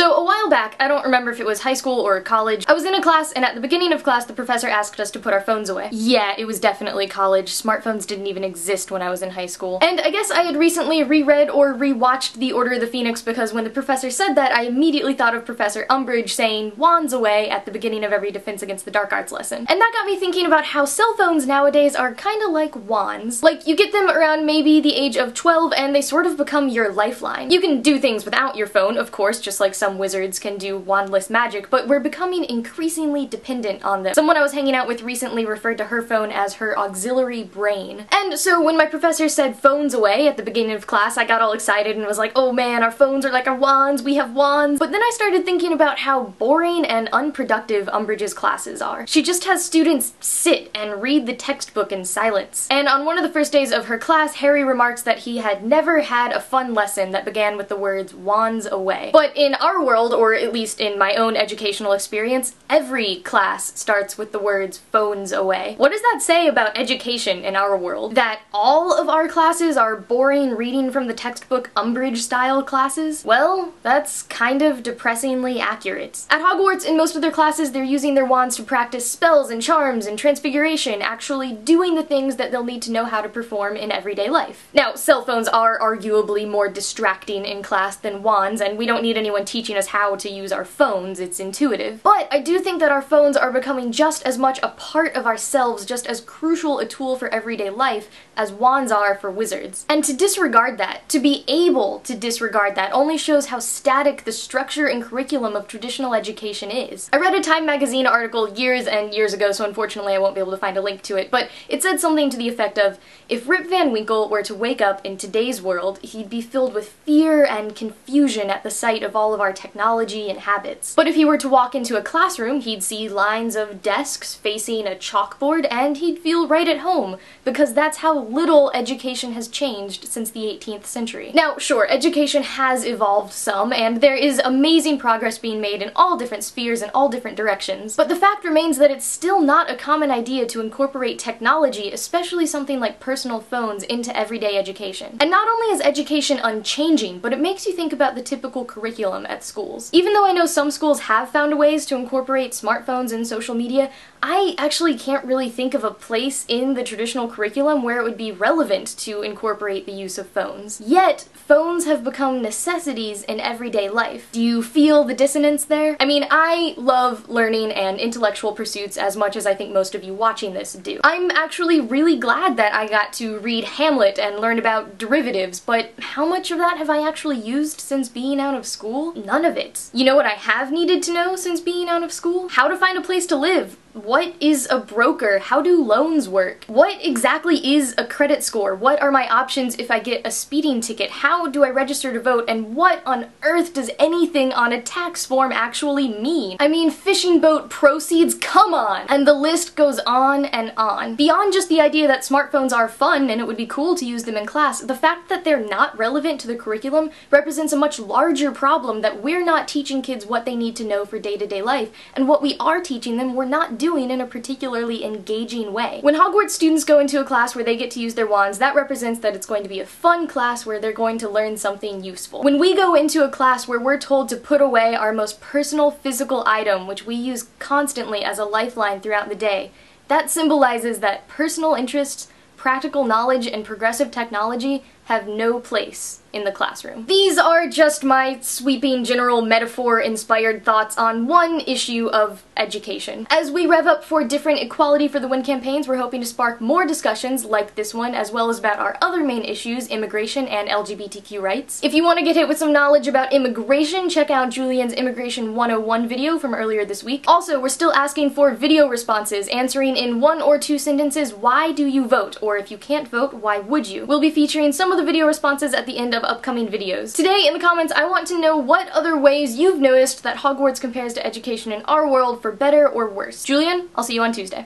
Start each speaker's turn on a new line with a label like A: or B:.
A: So a while back, I don't remember if it was high school or college, I was in a class and at the beginning of class the professor asked us to put our phones away. Yeah, it was definitely college. Smartphones didn't even exist when I was in high school. And I guess I had recently reread or rewatched The Order of the Phoenix because when the professor said that, I immediately thought of Professor Umbridge saying "wands away" at the beginning of every Defense Against the Dark Arts lesson. And that got me thinking about how cell phones nowadays are kinda like wands. Like, you get them around maybe the age of 12 and they sort of become your lifeline. You can do things without your phone, of course, just like some wizards can do wandless magic, but we're becoming increasingly dependent on them. Someone I was hanging out with recently referred to her phone as her auxiliary brain. And so when my professor said "phones away" at the beginning of class, I got all excited and was like, oh man, our phones are like our wands, we have wands. But then I started thinking about how boring and unproductive Umbridge's classes are. She just has students sit and read the textbook in silence. And on one of the first days of her class, Harry remarks that he had never had a fun lesson that began with the words "wands away." But in our world, or at least in my own educational experience, every class starts with the words "phones away." What does that say about education in our world? That all of our classes are boring reading from the textbook Umbridge-style classes? Well, that's kind of depressingly accurate. At Hogwarts, in most of their classes, they're using their wands to practice spells and charms and transfiguration, actually doing the things that they'll need to know how to perform in everyday life. Now, cell phones are arguably more distracting in class than wands, and we don't need anyone teaching us how to use our phones, it's intuitive. But I do think that our phones are becoming just as much a part of ourselves, just as crucial a tool for everyday life as wands are for wizards. And to disregard that, to be able to disregard that, only shows how static the structure and curriculum of traditional education is. I read a Time magazine article years and years ago, so unfortunately I won't be able to find a link to it, but it said something to the effect of, if Rip Van Winkle were to wake up in today's world, he'd be filled with fear and confusion at the sight of all of our technology and habits. But if he were to walk into a classroom, he'd see lines of desks facing a chalkboard, and he'd feel right at home, because that's how little education has changed since the 18th century. Now, sure, education has evolved some, and there is amazing progress being made in all different spheres and all different directions, but the fact remains that it's still not a common idea to incorporate technology, especially something like personal phones, into everyday education. And not only is education unchanging, but it makes you think about the typical curriculum at schools. Even though I know some schools have found ways to incorporate smartphones and social media, I actually can't really think of a place in the traditional curriculum where it would be relevant to incorporate the use of phones. Yet, phones have become necessities in everyday life. Do you feel the dissonance there? I mean, I love learning and intellectual pursuits as much as I think most of you watching this do. I'm actually really glad that I got to read Hamlet and learn about derivatives, but how much of that have I actually used since being out of school? None of it. You know what I have needed to know since being out of school? How to find a place to live. What is a broker? How do loans work? What exactly is a credit score? What are my options if I get a speeding ticket? How do I register to vote? And what on earth does anything on a tax form actually mean? I mean, fishing boat proceeds? Come on! And the list goes on and on. Beyond just the idea that smartphones are fun and it would be cool to use them in class, the fact that they're not relevant to the curriculum represents a much larger problem that we're not teaching kids what they need to know for day-to-day life, and what we are teaching them we're not doing in a particularly engaging way. When Hogwarts students go into a class where they get to use their wands, that represents that it's going to be a fun class where they're going to learn something useful. When we go into a class where we're told to put away our most personal physical item, which we use constantly as a lifeline throughout the day, that symbolizes that personal interests, practical knowledge, and progressive technology have no place in the classroom. These are just my sweeping general metaphor-inspired thoughts on one issue of education. As we rev up for different Equality for the Win campaigns, we're hoping to spark more discussions like this one, as well as about our other main issues, immigration and LGBTQ rights. If you want to get hit with some knowledge about immigration, check out Julian's Immigration 101 video from earlier this week. Also, we're still asking for video responses, answering in 1 or 2 sentences, why do you vote? Or if you can't vote, why would you? We'll be featuring some of the video responses at the end of upcoming videos. Today, in the comments, I want to know what other ways you've noticed that Hogwarts compares to education in our world for better or worse. Julian, I'll see you on Tuesday.